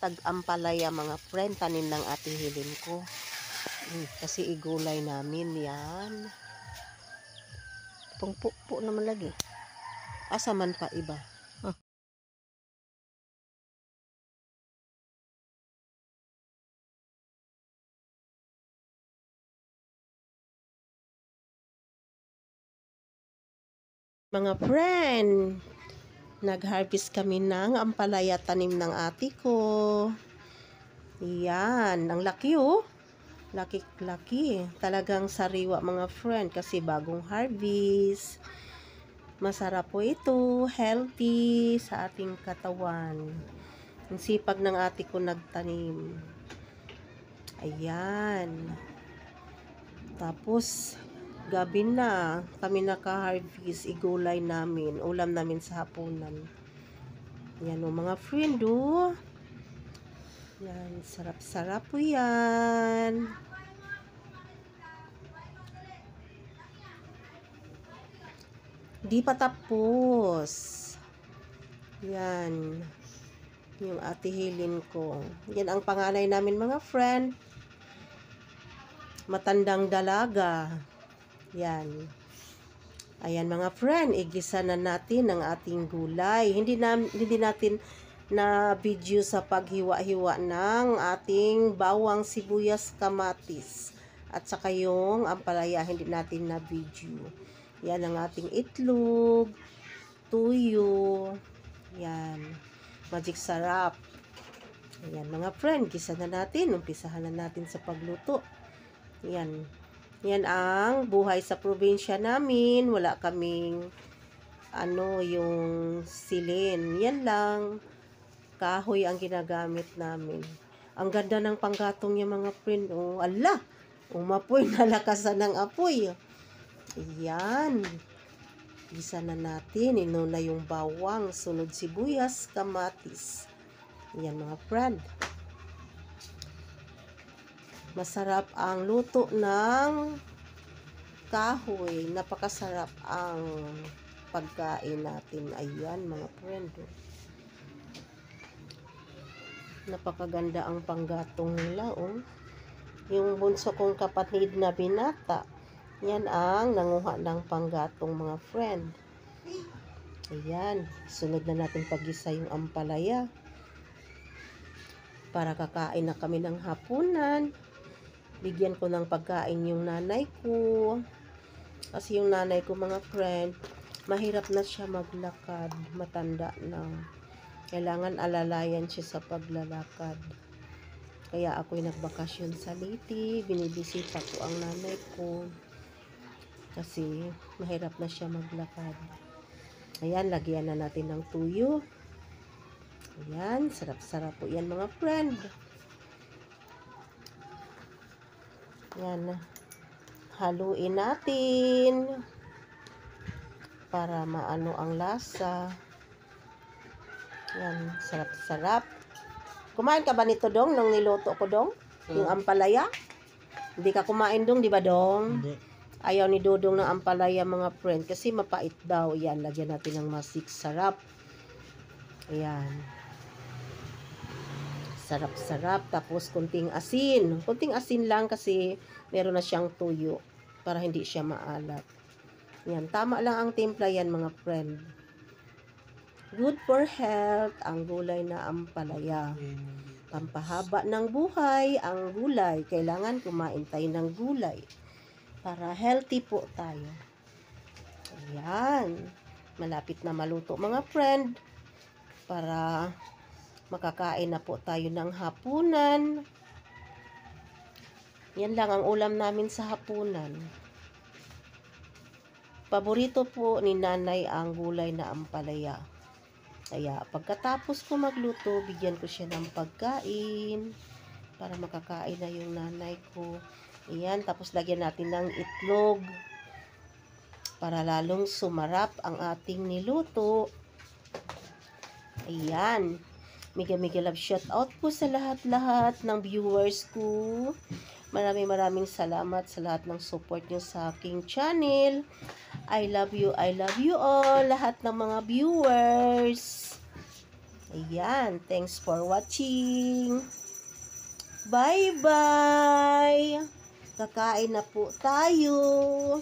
Tag-ampalaya mga friend, tanim ng Ate Helen ko. Kasi igulay namin yan. Pungpo naman lagi. Asa man pa iba. Mga friend, nag-harvest kami ng ampalaya tanim ng ate ko. Yan, ang laki oh. Laki. Talagang sariwa mga friend kasi bagong harvest. Masarap po ito, healthy sa ating katawan. Ang sipag ng ate ko nagtanim. Ayan. Tapos, gabi na kami naka-harvest, igulay namin, ulam namin sa hapunan. Yan o mga friend o. Yan, sarap-sarap po yan. Di pa tapos. Yan. Yung Ate Helen ko. Yan ang panganay namin mga friend. Matandang dalaga. Yan. Ayan mga friend, igisa na natin ang ating gulay. Hindi natin na video sa paghiwa-hiwa ng ating bawang, sibuyas, kamatis. At saka yung ampalaya, hindi natin na video. Yan ang ating itlog, tuyo. Yan. Magic sarap. Ayan mga friend, gisa na natin. Umpisahan na natin sa pagluto. Yan. Yan ang buhay sa probinsya namin. Wala kaming yung silin. Yan lang. Kahoy ang ginagamit namin. Ang ganda ng panggatong niya mga friend. Oh, ala! Umapoy, nalakasan ng apoy. Yan. Gisa na natin. Inuna yung bawang, sunod sibuyas, kamatis. Yan mga friend. Masarap ang luto ng kahoy. Napakasarap ang pagkain natin. Ayan mga friend. Napakaganda ang panggatong nila. Oh. Yung bunso kong kapatid na binata. Yan ang nanguha ng panggatong mga friend. Ayan. Sunod na natin paggisa yung ampalaya. Para kakain na kami ng hapunan. Bigyan ko ng pagkain yung nanay ko. Kasi yung nanay ko mga friend, mahirap na siya maglakad. Matanda na. Kailangan alalayan siya sa paglalakad. Kaya ako'y nagbakasyon sa Leyte. Binibisita ko ang nanay ko. Kasi mahirap na siya maglakad. Ayan, lagyan na natin ng tuyo. Ayan, sarap-sarap po yan mga friend. Yan, haluin natin para maano ang lasa. Yan, sarap-sarap. Kumain ka ba nito dong nung niluto ko dong? Yung ampalaya? Hindi ka kumain dong, di ba dong? Hindi. Ayaw ni Dodong ng ampalaya mga friend kasi mapait daw. Yan, lagyan natin ng masik. Sarap. Ayan. Sarap-sarap. Tapos kunting asin. Kunting asin lang kasi meron na siyang tuyo para hindi siya maalat. Yan. Tama lang ang timpla yan mga friend. Good for health ang gulay na ampalaya. Pampahaba ng buhay ang gulay. Kailangan kumain tayo ng gulay para healthy po tayo. Ayan. Malapit na maluto mga friend para makakain na po tayo ng hapunan. Yan lang ang ulam namin sa hapunan. Paborito po ni nanay ang gulay na ampalaya. Kaya pagkatapos ko magluto, bigyan ko siya ng pagkain para makakain na yung nanay ko. Ayan, tapos lagyan natin ng itlog para lalong sumarap ang ating niluto. Ayan. Mega love shout out po sa lahat-lahat ng viewers ko. Maraming salamat sa lahat ng support nyo sa aking channel. I love you all, lahat ng mga viewers. Ayan, thanks for watching. Bye-bye! Kakain na po tayo.